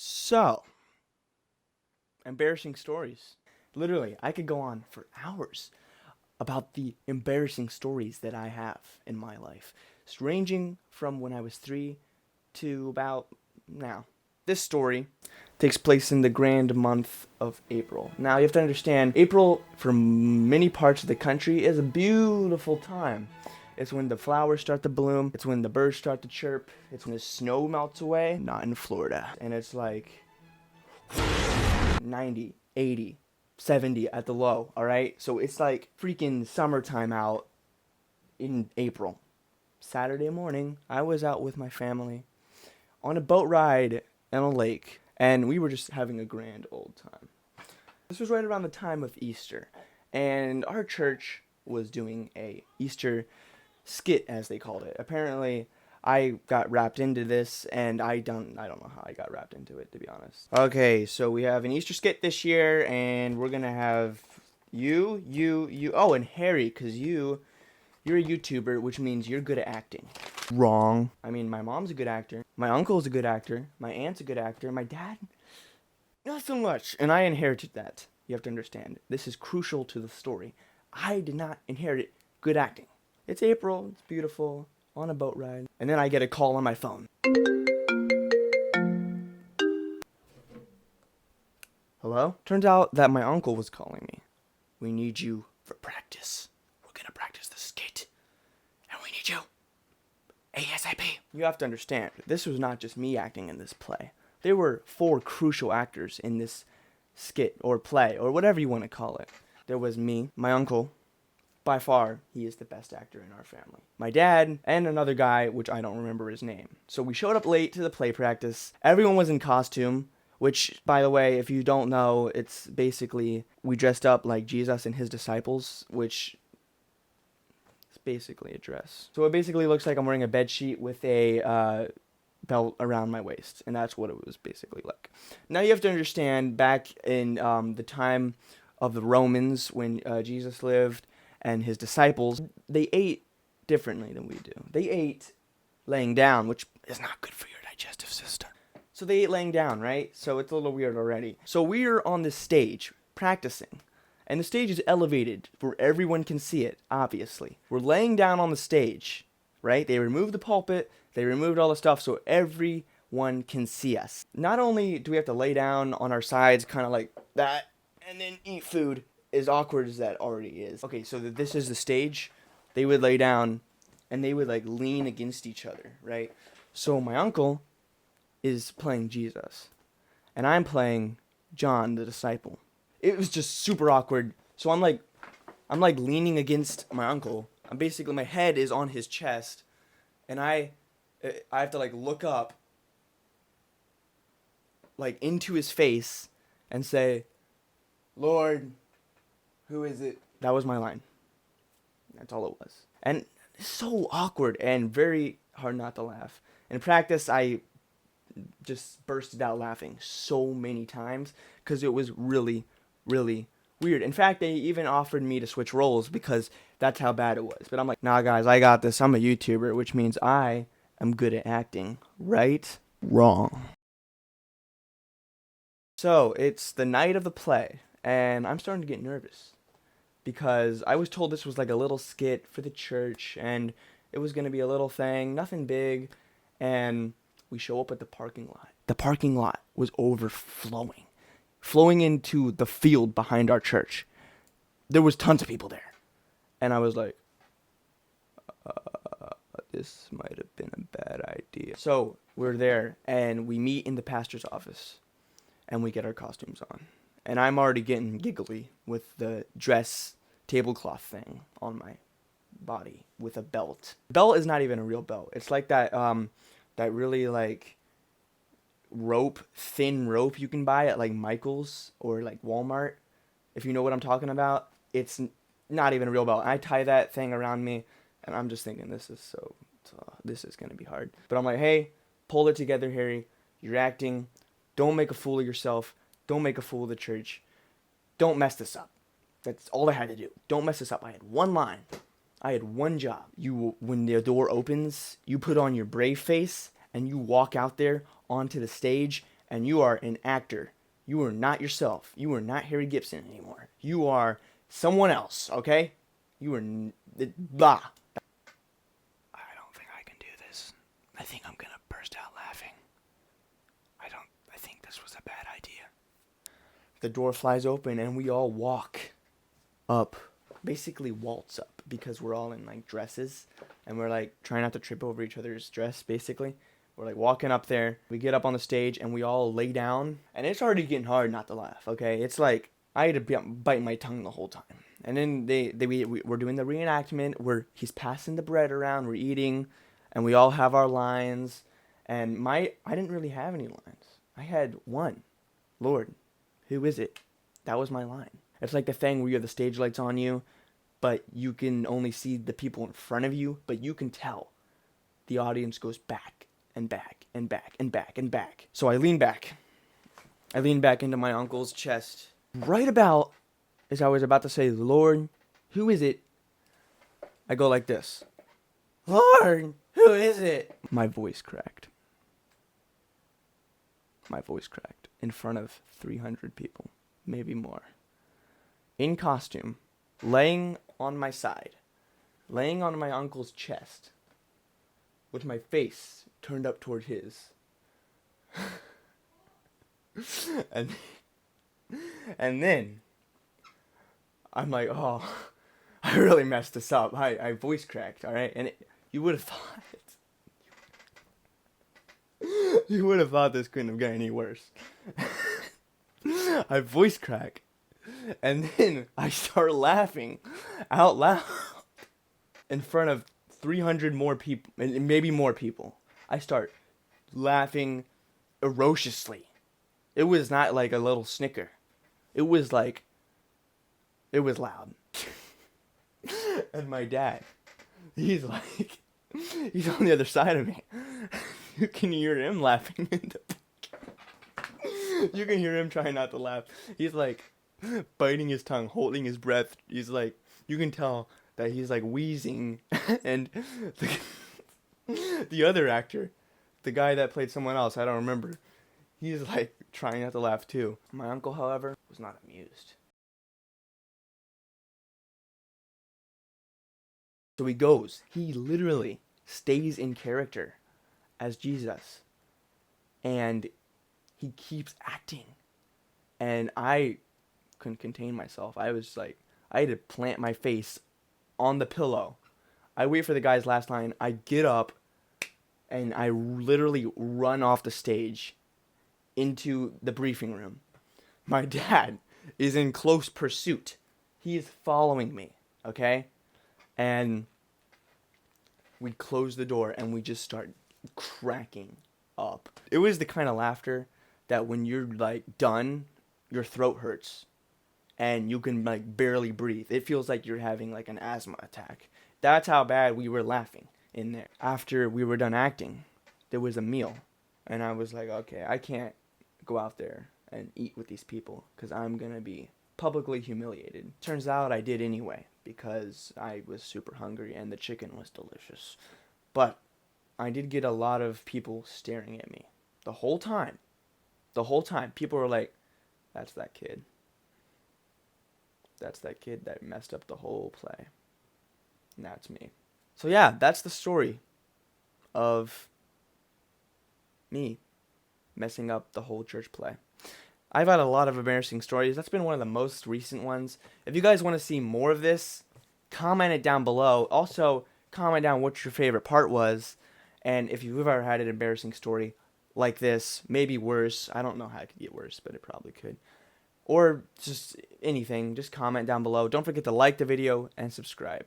So, embarrassing stories. Literally, I could go on for hours about the embarrassing stories that I have in my life, ranging from when I was 3 to about now. This story takes place in the grand month of April. Now, you have to understand, April, for many parts of the country, is a beautiful time. It's when the flowers start to bloom. It's when the birds start to chirp. It's when the snow melts away. Not in Florida. And it's like 90, 80, 70 at the low, alright? So it's like freaking summertime out in April. Saturday morning, I was out with my family on a boat ride on a lake, and we were just having a grand old time. This was right around the time of Easter, and our church was doing a Easter skit, as they called it. Apparently, I got wrapped into this, and I don't know how I got wrapped into it, to be honest. Okay, so we have an Easter skit this year, and we're gonna have you, oh, and Harry, because you're a YouTuber, which means you're good at acting. Wrong. I mean, my mom's a good actor, my uncle's a good actor, my aunt's a good actor, my dad, not so much, and I inherited that. You have to understand, this is crucial to the story. I did not inherit good acting. It's April, it's beautiful, on a boat ride, and then I get a call on my phone. Hello? Turns out that my uncle was calling me. We need you for practice. We're gonna practice the skit, and we need you ASAP. You have to understand, this was not just me acting in this play. There were 4 crucial actors in this skit, or play, or whatever you want to call it. There was me, my uncle. By far, he is the best actor in our family. My dad, and another guy, which I don't remember his name. So we showed up late to the play practice. Everyone was in costume, which, by the way, if you don't know, it's basically, we dressed up like Jesus and his disciples, which is basically a dress. So it basically looks like I'm wearing a bed sheet with a belt around my waist, and that's what it was basically like. Now you have to understand, back in the time of the Romans, when Jesus lived, and his disciples, they ate differently than we do. They ate laying down, which is not good for your digestive system. So they ate laying down, right? So it's a little weird already. So we're on this stage practicing, and the stage is elevated where everyone can see it, obviously. We're laying down on the stage, right? They removed the pulpit, they removed all the stuff so everyone can see us. Not only do we have to lay down on our sides kind of like that and then eat food, as awkward as that already is. Okay, so this is the stage. They would lay down and they would like lean against each other, right? So my uncle is playing Jesus and I'm playing John the disciple. It was just super awkward. So I'm like leaning against my uncle. I'm basically, my head is on his chest and I have to like look up like into his face and say, "Lord, who is it?" That was my line. That's all it was. And it's so awkward and very hard not to laugh. In practice, I just bursted out laughing so many times because it was really, really weird. In fact, they even offered me to switch roles because that's how bad it was. But I'm like, nah, guys, I got this. I'm a YouTuber, which means I am good at acting. Right? Wrong. So, it's the night of the play, and I'm starting to get nervous, because I was told this was like a little skit for the church, and it was going to be a little thing, nothing big, and we show up at the parking lot. The parking lot was overflowing, flowing into the field behind our church. There was tons of people there, and I was like, this might have been a bad idea. So we're there, and we meet in the pastor's office, and we get our costumes on. And I'm already getting giggly with the dress tablecloth thing on my body with a belt. The belt is not even a real belt. It's like that that really like thin rope you can buy at like Michael's or like Walmart. If you know what I'm talking about, it's not even a real belt. I tie that thing around me and I'm just thinking this is going to be hard. But I'm like, "Hey, pull it together, Harry. You're acting. Don't make a fool of yourself. Don't make a fool of the church. Don't mess this up." That's all I had to do. Don't mess this up. I had one line. I had one job. When the door opens, you put on your brave face and you walk out there onto the stage and you are an actor. You are not yourself. You are not Harry Gibson anymore. You are someone else, okay? You are blah. I don't think I can do this. I think I'm gonna burst out laughing. I think this was a bad idea. The door flies open and we all walk up, basically waltz up, because we're all in like dresses and we're like trying not to trip over each other's dress, basically. We're like walking up there. We get up on the stage and we all lay down, and it's already getting hard not to laugh, okay? It's like I had to bite my tongue the whole time. And then we're doing the reenactment where he's passing the bread around, we're eating, and we all have our lines. And I didn't really have any lines. I had one. Lord, who is it? That was my line. It's like the thing where you have the stage lights on you, but you can only see the people in front of you, but you can tell the audience goes back and back and back and back and back. So I lean back. I lean back into my uncle's chest. Right about as I was about to say, Lord, who is it? I go like this. Lord, who is it? My voice cracked. My voice cracked in front of 300 people, maybe more. In costume, laying on my side, laying on my uncle's chest, with my face turned up toward his. and then I'm like, oh, I really messed this up. I voice cracked, all right? And you would have thought you would have thought this couldn't have gotten any worse. I voice crack, and then I start laughing out loud in front of 300 more people, and maybe more people. I start laughing ferociously. It was not like a little snicker. It was like, it was loud. And my dad, he's like, he's on the other side of me. You can hear him laughing in the You can hear him trying not to laugh. He's like biting his tongue, holding his breath. He's like, you can tell that he's like wheezing. And the other actor, the guy that played someone else, I don't remember, he's like trying not to laugh too. My uncle, however, was not amused. So he literally stays in character as Jesus. And he keeps acting. And I couldn't contain myself. I was like, I had to plant my face on the pillow. I wait for the guy's last line. I get up and I literally run off the stage into the briefing room. My dad is in close pursuit. He is following me, okay? And we close the door and we just start cracking up. It was the kind of laughter that when you're like done, your throat hurts and you can like barely breathe. It feels like you're having like an asthma attack. That's how bad we were laughing in there. After we were done acting, there was a meal, and I was like, okay, I can't go out there and eat with these people because I'm gonna be publicly humiliated. Turns out I did anyway because I was super hungry and the chicken was delicious. But I did get a lot of people staring at me the whole time. The whole time, people were like, that's that kid. That's that kid that messed up the whole play. And that's me. So yeah, that's the story of me messing up the whole church play. I've had a lot of embarrassing stories. That's been one of the most recent ones. If you guys want to see more of this, comment it down below. Also, comment down what your favorite part was. And if you've ever had an embarrassing story like this, maybe worse. I don't know how it could get worse, but it probably could. Or just anything, just comment down below. Don't forget to like the video and subscribe.